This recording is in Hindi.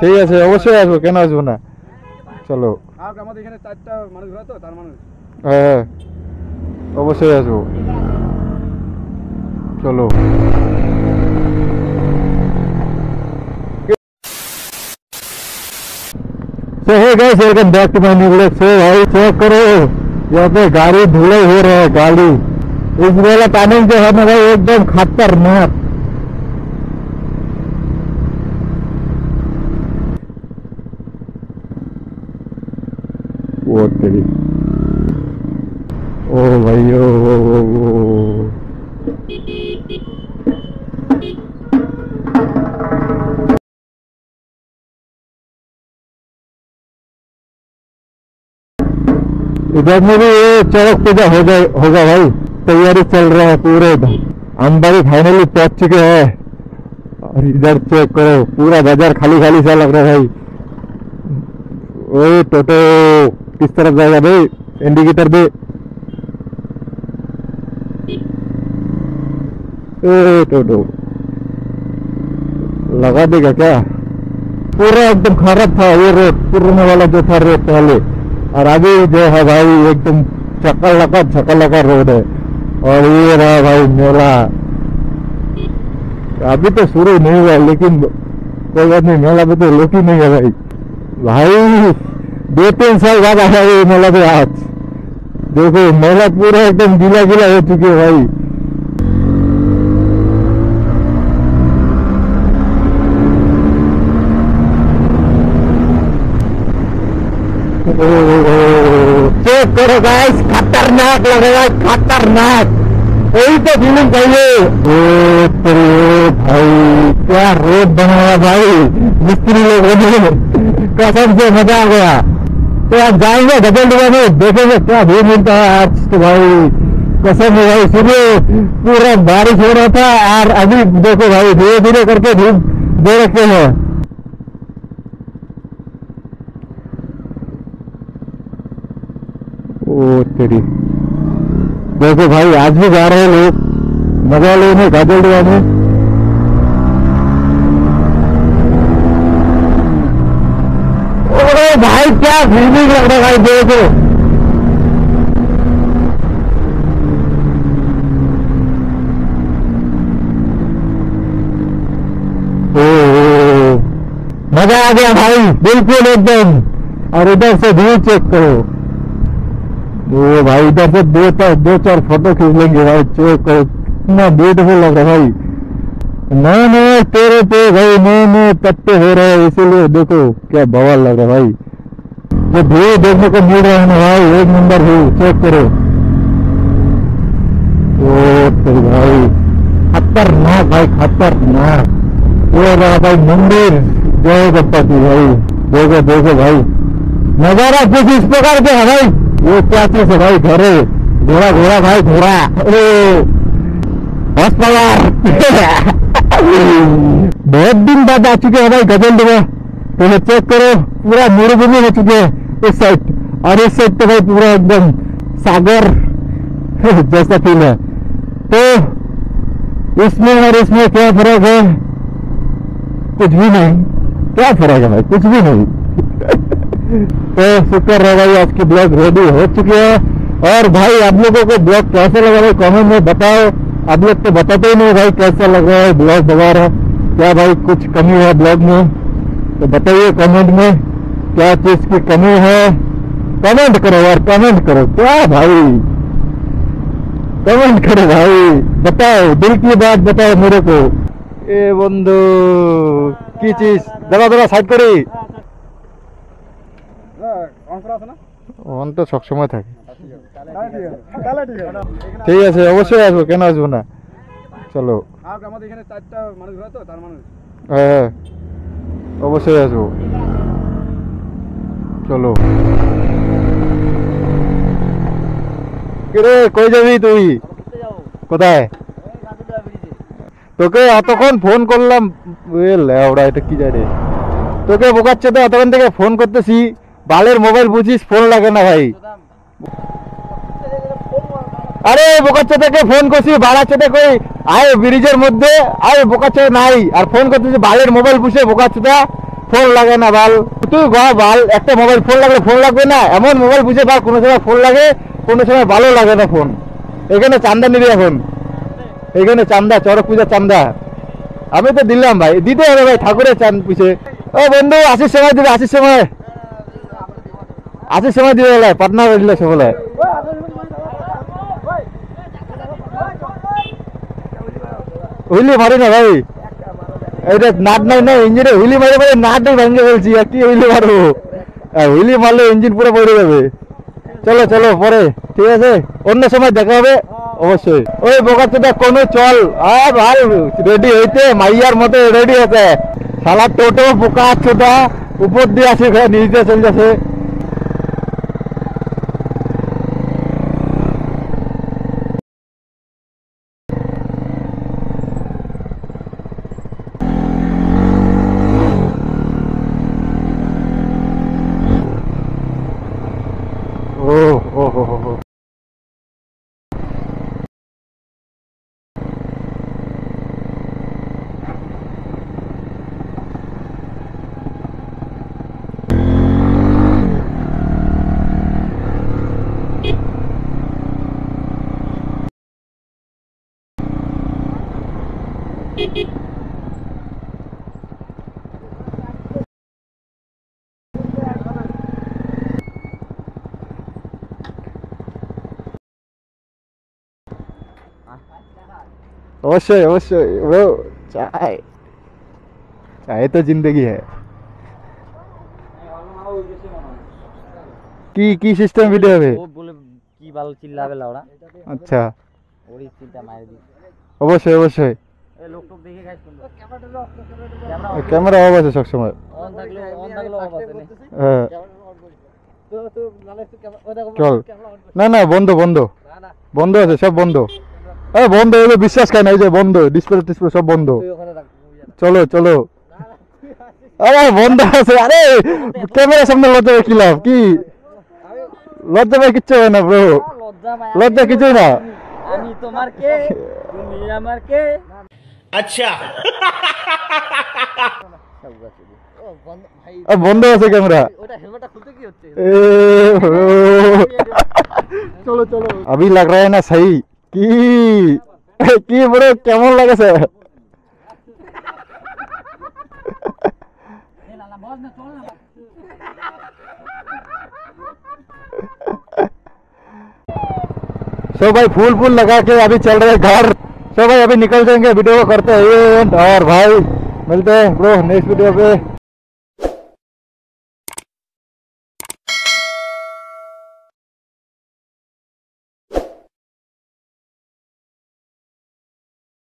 ঠিক আছে, অবশ্যই আসবো, কেন আসবো না। চলো। আমাদের এখানে 4টা মানুষ ঘোরা তো, তার মানুষ। হ্যাঁ, অবশ্যই আসবো, চলো। So hey guys, welcome back to my new vlog. So भाई चेक करो, यहाँ पे गाड़ी धुलाई हो रहा है। गाड़ी इस वाला टाइमिंग जो है ना भाई, एकदम खतरनाक। वो तेरी, ओ भाई ओ इधर में भी ये चौक पूजा होगा भाई, तैयारी चल रहा है पूरे। हम भाई फाइनली पहुंच चुके हैं और इधर चेक करो, पूरा बाजार खाली खाली सा लग रहा है भाई। ओए टोटो किस तरफ जाएगा भाई, इंडिकेटर दे। ए टोटो लगा देगा क्या? पूरा एकदम खराब था ये रोड, पुराने वाला जो था रोड पहले, और अभी जो है भाई एकदम चक्कर रोड है। और ये रहा भाई मेला, अभी तो शुरू नहीं हुआ, लेकिन कोई बात नहीं, मेला पे तो लोग ही नहीं है भाई। भाई 2-3 साल बाद आया ये मेला पे। आज देखो मेला पूरा एकदम गीला हो चुकी है भाई। चेक करो गाइस, खतरनाक लगेगा, खतरनाक। वही तो फीलिंग चाहिए। ओ भाई क्या रोड बनाया भाई मिस्त्री लोगों ने, कसम से मजा आ गया। तो आप जाएंगे गजलडुबा में, देखेंगे क्या व्यू मिलता है आज तो भाई। कसम है भाई, सुबह पूरा बारिश हो रहा था और अभी देखो भाई धीरे धीरे करके धूप दे रखे हैं। ओ तेरी, देखो भाई आज भी जा रहे हैं लोग मजा लेने गजलडुबा में। ओ भाई क्या फीलिंग लग रहा है भाई, देखो। ओ मजा आ गया भाई बिल्कुल एकदम। और इधर से व्यू चेक करो, वो भाई इधर से दो चार फोटो खींच लेंगे भाई। चेक करो कितना ब्यूटीफुल लग रहा है भाई। नए नए तेरे पे भाई नए नए पत्ते हो रहे हैं, इसीलिए देखो क्या बवाल लग रहा है भाई। जो व्यू देखने को मिल रहा है ना भाई, एक नंबर व्यू, चेक करो। ओ तो भाई खतरनाक भाई, खतरनाक। ये रहा भाई मंदिर जय गणपति भाई। देखो भाई नजारा कुछ इस प्रकार के है भाई। ये क्या चीज है भाई, घोड़े घोड़ा भाई, घोड़ा हॉर्स पावर। बहुत दिन बाद आ चुके हैं भाई गजलडुबा। तो चेक करो पूरा मरुभूमि हो चुके हैं इस साइड, और इस साइड तो भाई पूरा एकदम सागर जैसा फील है। तो इसमें और इसमें क्या फर्क है? कुछ भी नहीं। क्या फर्क है भाई? कुछ भी नहीं। तो शुक्र है भाई आज की ब्लॉग रेडी हो चुकी है। और भाई आप लोगों को ब्लॉग कैसा लगा भाई कमेंट में बताओ। आप लोग तो बताते ही नहीं भाई कैसा लग रहा है ब्लॉग वगैरह, क्या भाई कुछ कमी है ब्लॉग में तो बताइए कमेंट में, क्या चीज की कमी है कमेंट करो यार, कमेंट करो। क्या भाई कमेंट करो भाई, बताओ दिल की बात बताओ मेरे को। ए बंधु की चीज दादा साइड करी অন তো সবসময় থাকে। ঠিক আছে অবশ্যই আসবো, কেন আসবো না। চলো। আমাদের এখানে 4টা মানুষ ঘোরা তো, তার মানুষ। হ্যাঁ অবশ্যই আসবো, চলো। কিরে কই যাবি তুই? কোথায়? তোকে এতক্ষণ ফোন করলাম, লেওড়া এটা কি জানি, তোকে বোকাচ্ছে তো এতক্ষণ থেকে ফোন করতেছি, বালের মোবাইল বুঝিস ফোন লাগে না ভাই। আরে বোকাচ্ছে থেকে ফোন করছি, বাড়াচ্ছে কই আয় ব্রিজের মধ্যে, আয় বোকাচ্ছে নাই আর ফোন করতেছি, বালের মোবাইল বুঝে বোকাচ্ছে ফোন লাগে না বাল, তুই গা বাল, একটা মোবাইল ফোন লাগলে ফোন লাগবে না, এমন মোবাইল বুঝে বাল, কোনো সময় ফোন লাগে, কোনো সময় ভালো লাগে না ফোন। এখানে চান্দা নিবি এখন, এখানে চান্দা, চড়ক পূজার চান্দা আমি তো দিলাম ভাই, দিতে হবে ভাই, ঠাকুরের চাঁদ পিছে। ও বন্ধু আশির সময় দিবে, আশির সময়, আশির সময় দিবে বলে পাটনা দিলে সে বলে। হুইলি মারি না ভাই, এটা নাট নাই না ইঞ্জিনে, হুইলি মারি মারি নাট ভেঙে বলছি, আর কি হুইলি মারবো, হুইলি মারলে ইঞ্জিন পুরো পড়ে যাবে। চলো চলো পরে, ঠিক আছে অন্য সময় দেখা হবে অবশ্যই। ওই বোকাচোদা কোনো চল, ভাই রেডি হইতে মাইয়ার মতো রেডি হতে, শালা টোটো বোকাচোদা উপর দিয়ে আসে নিচে চলে যাচ্ছে। ও ও হো হো হো। অবশ্যই অবশ্যই ব্রো, চাই চাই তো জিন্দগি হ্যাঁ। কি কি সিস্টেম ভিডিও হবে? ও বলে কি ভালো চিল্লাবে লাউড়া, আচ্ছা ওরই চিন্তা মাইরে দিই। অবশ্যই অবশ্যই, এই লোক টোক দেখে খাইছ কোন ক্যামেরা অফ আছে সবসময়। অন থাকলে অফ আছে নে। হ্যাঁ তো নালে তো ক্যামেরা চল, না না বন্ধ বন্ধ না না বন্ধ আছে, সব বন্ধ, বন্ধ, এই যে বিশ্বাস খায় না, এই যে বন্ধ, ডিসপ্লে টিসপ্লে সব বন্ধ। তুই ওখানে রাখ। চলো চলো, আরে বন্ধ আছে, আরে ক্যামেরার সামনে লজ্জা পাই কি লাভ, কি লজ্জা পাই কিচ্ছু হয় না ব্রো, লজ্জা ভাই, লজ্জা কিছুই না। আমি তোমার কে, তুমি আমার কে। अच्छा ও বন্ধ ভাই, বন্ধ আছে ক্যামেরা। ওটা হেলমেটটা খুলতে কি হচ্ছে? चलो चलो, अभी लग रहा है ना सही, की बड़े কেমন লাগেছে? এ লালা বস না, চল না। सो भाई फूल फूल लगा के अभी चल रहे घर, सो भाई अभी निकल जाएंगे, वीडियो को करते हैं एंड, और भाई मिलते हैं ब्रो नेक्स्ट वीडियो पे।